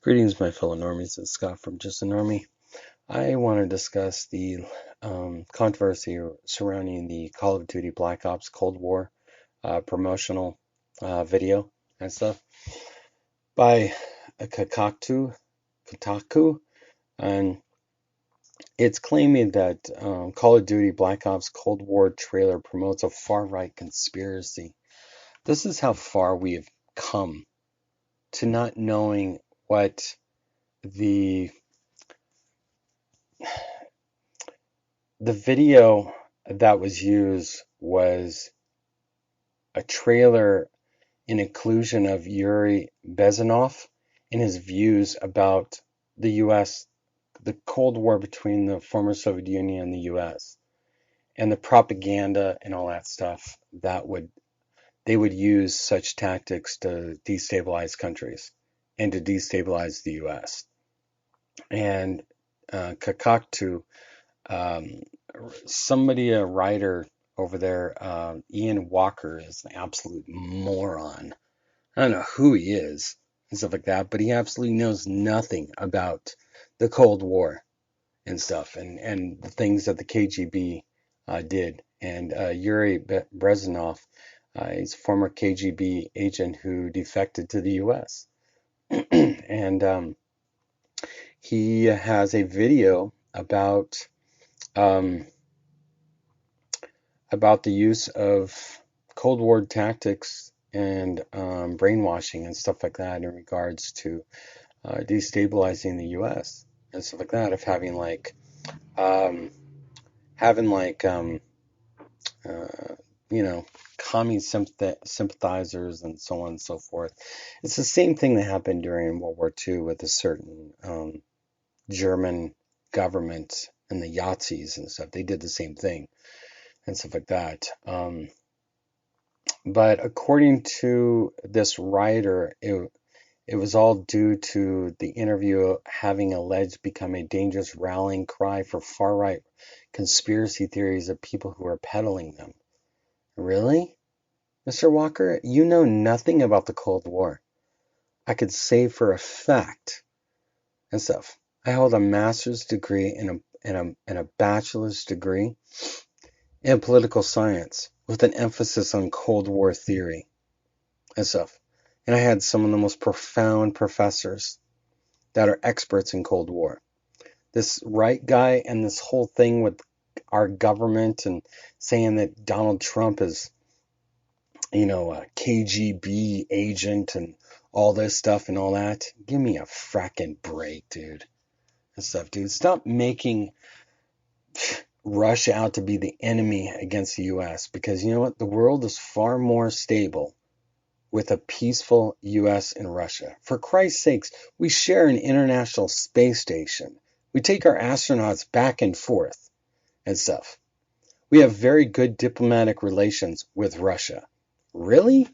Greetings, my fellow normies. It's Scott from Just a Normie. I want to discuss the controversy surrounding the Call of Duty Black Ops Cold War promotional video and stuff by kotaku, and it's claiming that Call of Duty Black Ops Cold War trailer promotes a far-right conspiracy. This is how far we have come to not knowing what the The video that was used was a trailer in inclusion of Yuri Bezmenov and his views about the U.S., the Cold War between the former Soviet Union and the U.S., and the propaganda and all that stuff they would use such tactics to destabilize countries and to destabilize the U.S. And Kakaktu, um, a writer over there, Ian Walker, is an absolute moron. I don't know who he is and stuff like that, but he absolutely knows nothing about the Cold War and stuff and the things that the KGB did. And Yuri Bezmenov, he's a former KGB agent who defected to the U.S. and he has a video um, about the use of Cold War tactics and brainwashing and stuff like that in regards to destabilizing the U.S. and stuff like that, of um, having uh, you know, commie sympathizers and so on and so forth. It's the same thing that happened during World War II with a certain German government and the Yazis and stuff. They did the same thing and stuff like that. But according to this writer, it was all due to the interview having alleged become a dangerous rallying cry for far-right conspiracy theories of people who are peddling them. Really? Mr. Walker, you know nothing about the Cold War. I could say for a fact and stuff. I hold a master's degree and a bachelor's degree in political science with an emphasis on Cold War theory and stuff. And I had some of the most profound professors that are experts in Cold War. This right guy and this whole thing with our government and saying that Donald Trump is, a KGB agent and all this stuff and all that. Give me a fracking break, dude. And stuff, dude. Stop making Russia out to be the enemy against the US, because you know what? The world is far more stable with a peaceful US and Russia. For Christ's sakes, we share an international space station. We take our astronauts back and forth and stuff. We have very good diplomatic relations with Russia. Really?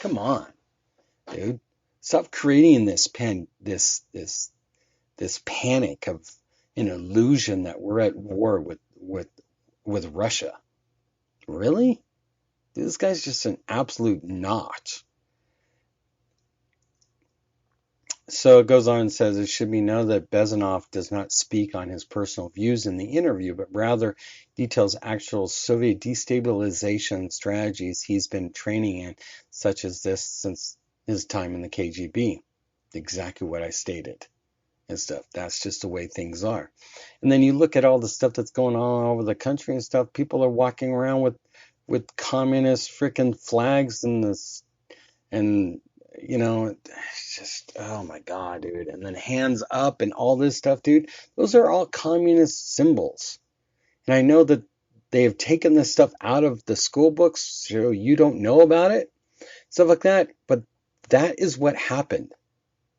Come on, dude. Stop creating this panic of an illusion that we're at war with Russia. Really? This guy's just an absolute notch. So it goes on and says it should be noted that Bezmenov does not speak on his personal views in the interview, but rather details actual Soviet destabilization strategies he's been training in, such as this since his time in the KGB. Exactly what I stated and stuff. That's just the way things are. And then you look at all the stuff that's going on all over the country and stuff. People are walking around with communist freaking flags and this, and it's just, oh my God, dude. And then hands up and all this stuff, dude. Those are all communist symbols. And I know that they have taken this stuff out of the school books so you don't know about it, stuff like that. But that is what happened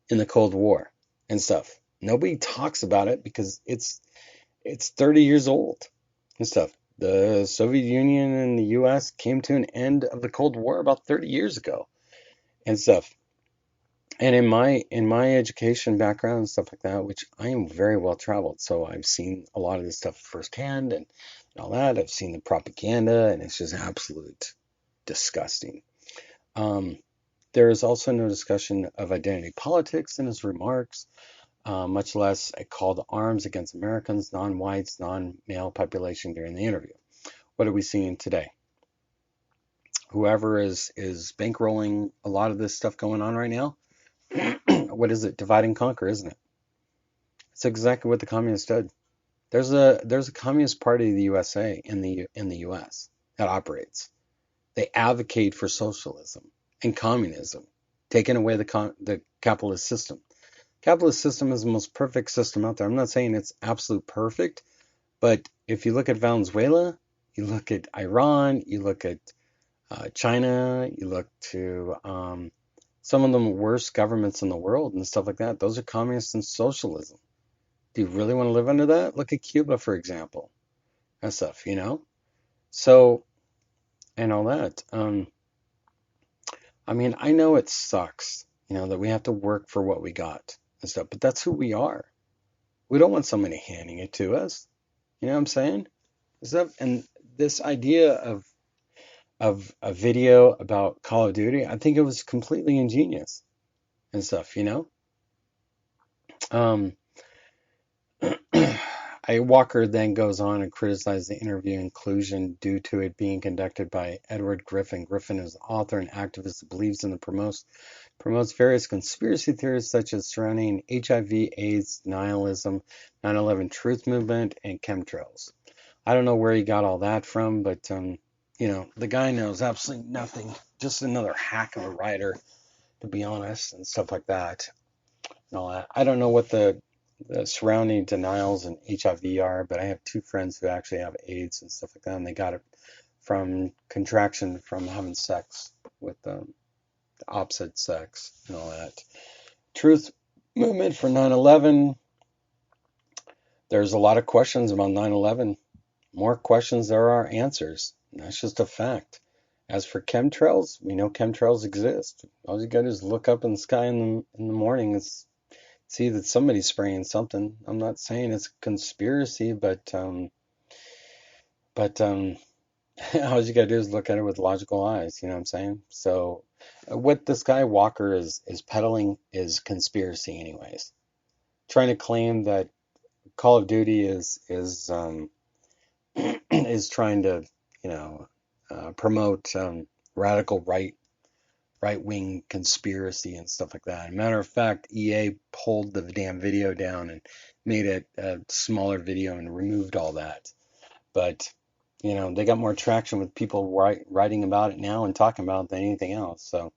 in the Cold War and stuff. Nobody talks about it because it's 30 years old and stuff. The Soviet Union and the US came to an end of the Cold War about 30 years ago and stuff. And in my education background and stuff like that, which I am very well traveled, so I've seen a lot of this stuff firsthand and all that. I've seen the propaganda, and it's just absolute disgusting. Um, There is also no discussion of identity politics in his remarks, much less a call to arms against Americans, non-whites, non-male population during the interview. What are we seeing today? Whoever is bankrolling a lot of this stuff going on right now, what is it? Divide and conquer, isn't it? It's exactly what the communists did. There's a Communist Party of the USA in the US that operates. They advocate for socialism and communism, taking away the capitalist system. Capitalist system is the most perfect system out there. I'm not saying it's absolute perfect, but if you look at Venezuela, you look at Iran, you look at China, you look to some of the worst governments in the world and stuff like that. Those are communists and socialism. Do you really want to live under that? Look at Cuba, for example. That stuff, So, and all that. I mean, I know it sucks, that we have to work for what we got and stuff, but that's who we are. We don't want somebody handing it to us. You know what I'm saying? And this idea of a video about Call of Duty, I think it was completely ingenious and stuff, Um, Walker then goes on and criticizes the interview inclusion due to it being conducted by Edward Griffin. Griffin is an author and activist that believes in the promotes various conspiracy theories such as surrounding HIV, AIDS, nihilism, 9/11 truth movement, and chemtrails. I don't know where he got all that from, but the guy knows absolutely nothing. Just another hack of a writer, to be honest, and stuff like that. And all that. I don't know what the surrounding denials and HIV are, but I have two friends who actually have AIDS and stuff like that, and they got it from contraction from having sex with the opposite sex and all that. Truth movement for 9/11. There's a lot of questions about 9/11. More questions there are answers. That's just a fact. As for chemtrails, we know chemtrails exist. All you got to do is look up in the sky in the morning and see that somebody's spraying something. I'm not saying it's a conspiracy, but all you gotta do is look at it with logical eyes. You know what I'm saying? So, what this guy Walker is peddling is conspiracy, anyways. Trying to claim that Call of Duty is is trying to, promote radical right-wing conspiracy and stuff like that. Matter of fact, EA pulled the damn video down and made it a smaller video and removed all that. But, they got more traction with people writing about it now and talking about it than anything else. So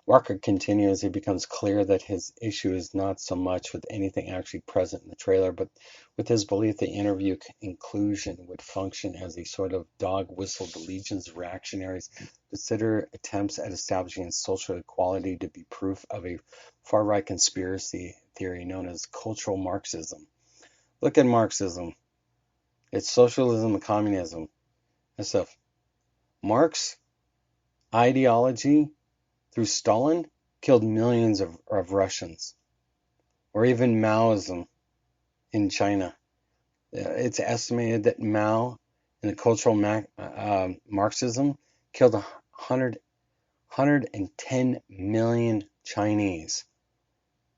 Walker continues, it becomes clear that his issue is not so much with anything actually present in the trailer, but with his belief the interview inclusion would function as a sort of dog whistle to legions of reactionaries consider attempts at establishing social equality to be proof of a far-right conspiracy theory known as cultural Marxism. Look at Marxism. It's socialism and communism and stuff. Marx ideology through Stalin killed millions of Russians, or even Maoism in China. It's estimated that Mao and the cultural Marxism killed 110 million Chinese.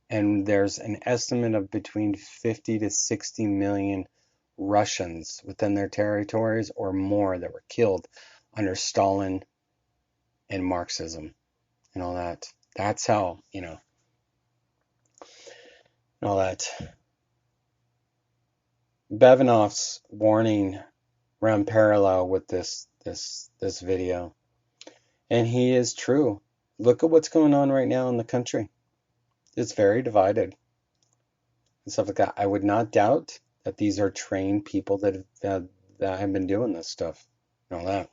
And there's an estimate of between 50 to 60 million Russians within their territories or more that were killed under Stalin and Marxism. And all that. That's how, and all that. Bezmenov's warning ran parallel with this video. And he is true. Look at what's going on right now in the country. It's very divided. And stuff like that. I would not doubt that these are trained people that have been doing this stuff. And all that.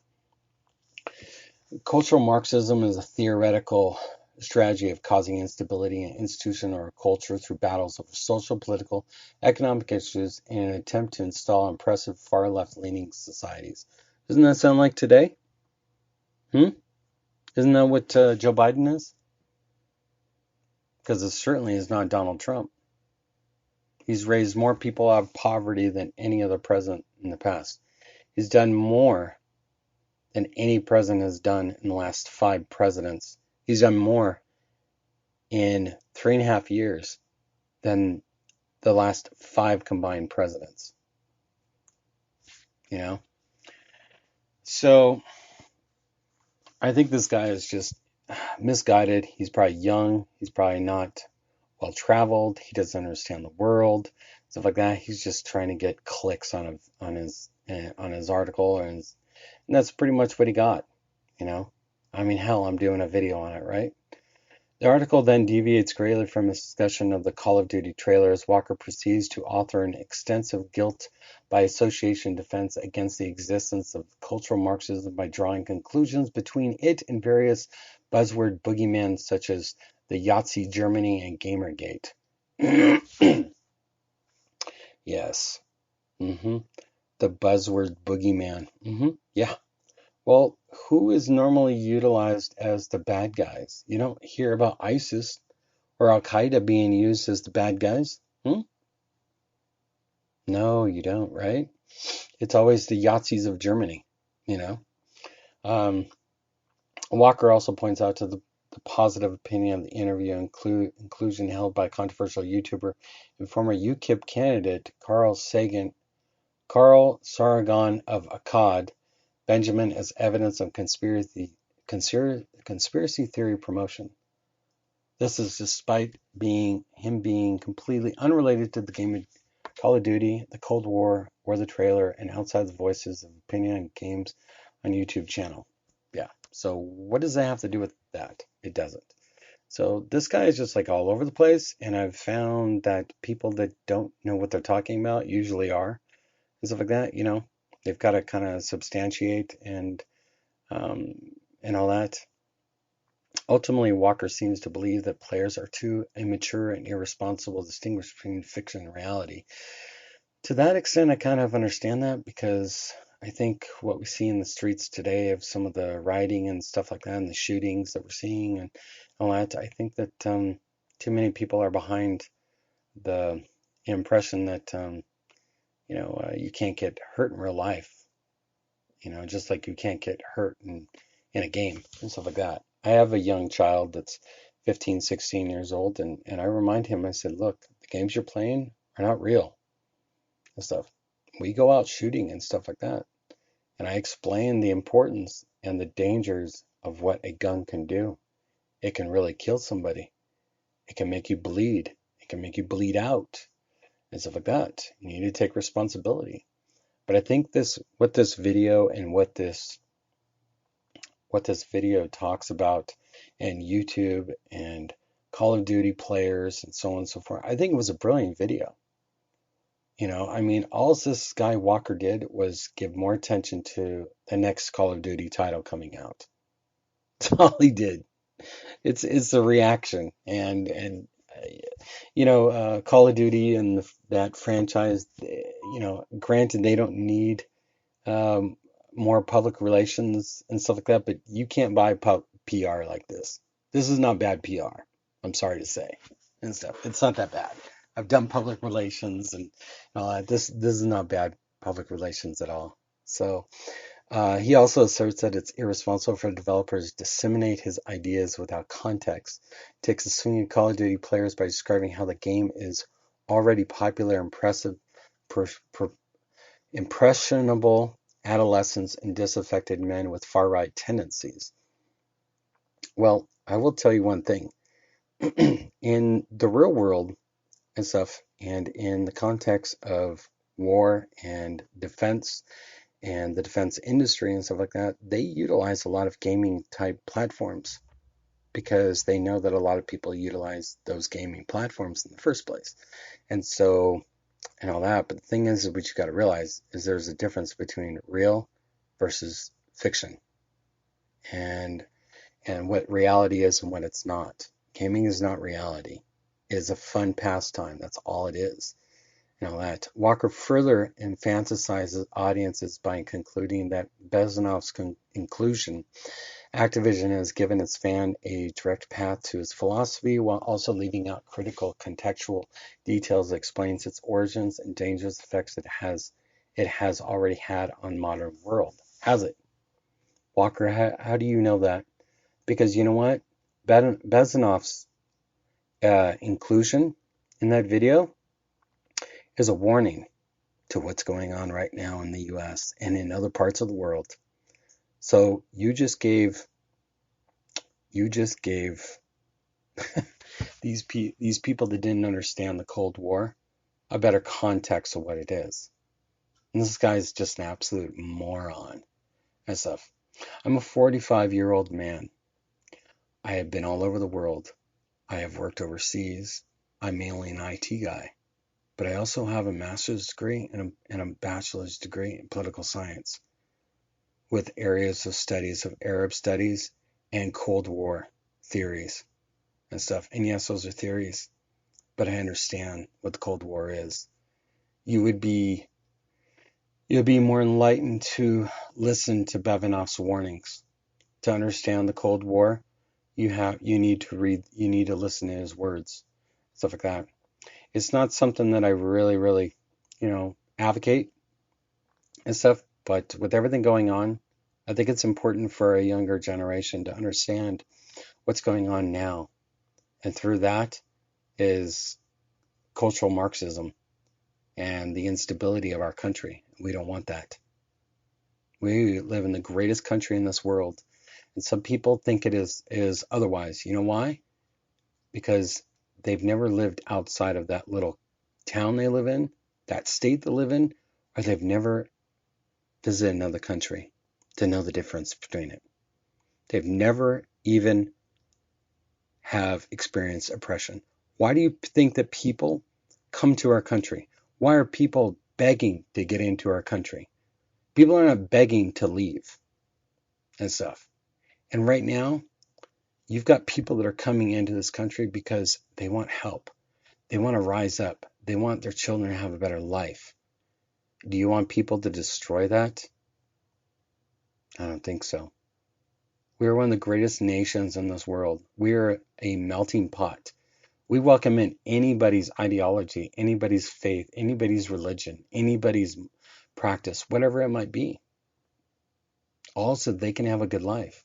Cultural Marxism is a theoretical strategy of causing instability in an institution or a culture through battles over social, political, economic issues in an attempt to install impressive far left-leaning societies. Doesn't that sound like today? Isn't that what Joe Biden is? Because it certainly is not Donald Trump. He's raised more people out of poverty than any other president in the past. He's done more than any president has done in the last 5 presidents He's done more in 3.5 years than the last 5 combined presidents, you know? So I think this guy is just misguided. He's probably young. He's probably not well traveled. He doesn't understand the world, stuff like that. He's just trying to get clicks on his article, and that's pretty much what he got, you know? I mean, hell, I'm doing a video on it, right? The article then deviates greatly from his discussion of the Call of Duty trailer as Walker proceeds to author an extensive guilt by association defense against the existence of cultural Marxism by drawing conclusions between it and various buzzword boogeymen such as the Yahtzee Germany and Gamergate. Yes. hmm The buzzword boogeyman. Yeah. Well, who is normally utilized as the bad guys? You don't hear about ISIS or Al Qaeda being used as the bad guys? No, you don't, right? It's always the Yahtzees of Germany, you know? Um, Walker also points out to the positive opinion of the interview inclusion held by controversial YouTuber and former UKIP candidate Carl Saragon of Akkad, Benjamin as evidence of conspiracy theory promotion. This is despite him being completely unrelated to the game of Call of Duty, the Cold War, or the trailer, and outside the voices of opinion on games on YouTube channel. Yeah. So what does that have to do with that? It doesn't. So this guy is just like all over the place, and I've found that people that don't know what they're talking about usually are and stuff like that. You know, they've got to kind of substantiate um, and all that. Ultimately, Walker seems to believe that players are too immature and irresponsible to distinguish between fiction and reality. To that extent, I kind of understand that because I think what we see in the streets today of some of the rioting and stuff like that and the shootings that we're seeing and all that, I think that too many people are behind the impression that you can't get hurt in real life, just like you can't get hurt in a game and stuff like that. I have a young child that's 15, 16 years old, and I remind him, I said, look, the games you're playing are not real and stuff. We go out shooting and stuff like that. And I explain the importance and the dangers of what a gun can do. It can really kill somebody. It can make you bleed. It can make you bleed out and stuff like that. You need to take responsibility. But I think what this video and what this video talks about and YouTube and Call of Duty players and so on and so forth, I think it was a brilliant video. I mean, all this guy Walker did was give more attention to the next Call of Duty title coming out. That's all he did. It's a reaction, and Call of Duty and that franchise. Granted, they don't need more public relations and stuff like that, but you can't buy PR like this. This is not bad PR. I'm sorry to say and stuff. It's not that bad. I've done public relations and all that. This is not bad public relations at all. So he also asserts that it's irresponsible for developers to disseminate his ideas without context. He takes a swing at Call of Duty players by describing how the game is already popular, impressionable adolescents and disaffected men with far-right tendencies. Well, I will tell you one thing. In the real world and stuff, and in the context of war and defense and the defense industry and stuff like that, they utilize a lot of gaming type platforms because they know that a lot of people utilize those gaming platforms in the first place. And so, and all that. But the thing is what you got to realize is there's a difference between real versus fiction and what reality is and what it's not. Gaming is not reality. It is a fun pastime. That's all it is. That Walker further infantilizes audiences by concluding that Bezmenov's inclusion, Activision has given its fan a direct path to its philosophy while also leaving out critical contextual details that explains its origins and dangerous effects it has already had on modern world. Has it? Walker, how do you know that? Because you know what? Bezmenov's inclusion in that video is a warning to what's going on right now in the US and in other parts of the world. So you just gave these people that didn't understand the Cold War a better context of what it is. And this guy's just an absolute moron and stuff. I'm a 45-year-old man. I have been all over the world. I have worked overseas. I'm mainly an IT guy. But I also have a master's degree and a bachelor's degree in political science with areas of studies of Arab studies and Cold War theories and stuff. And yes, those are theories, but I understand what the Cold War is. You'd be more enlightened to listen to Bezmenov's warnings. To understand the Cold War, you need to listen to his words, stuff like that. It's not something that I really, advocate and stuff, but with everything going on, I think it's important for a younger generation to understand what's going on now. And through that is cultural Marxism and the instability of our country. We don't want that. We live in the greatest country in this world. And some people think it is otherwise. You know why? Because they've never lived outside of that little town they live in, that state they live in, or they've never visited another country to know the difference between it. They've never even have experienced oppression. Why do you think that people come to our country? Why are people begging to get into our country? People are not begging to leave and stuff. And right now, you've got people that are coming into this country because they want help. They want to rise up. They want their children to have a better life. Do you want people to destroy that? I don't think so. We are one of the greatest nations in this world. We are a melting pot. We welcome in anybody's ideology, anybody's faith, anybody's religion, anybody's practice, whatever it might be. Also, they can have a good life.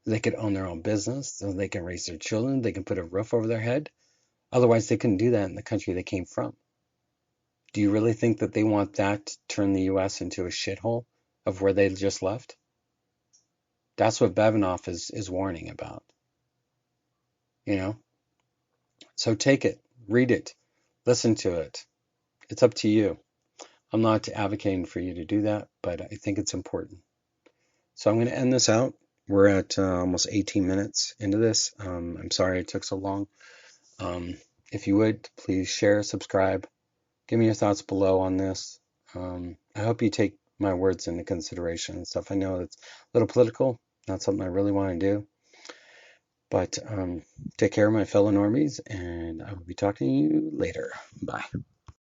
They could own their own business, so they can raise their children, they can put a roof over their head. Otherwise, they couldn't do that in the country they came from. Do you really think that they want that to turn the US into a shithole of where they just left? That's what Bezmenov is warning about. So take it, read it, listen to it. It's up to you. I'm not advocating for you to do that, but I think it's important. So I'm going to end this out. We're at almost 18 minutes into this. I'm sorry it took so long. If you would, please share, subscribe. Give me your thoughts below on this. I hope you take my words into consideration and stuff. I know it's a little political, not something I really want to do. But take care of my fellow normies, and I will be talking to you later. Bye.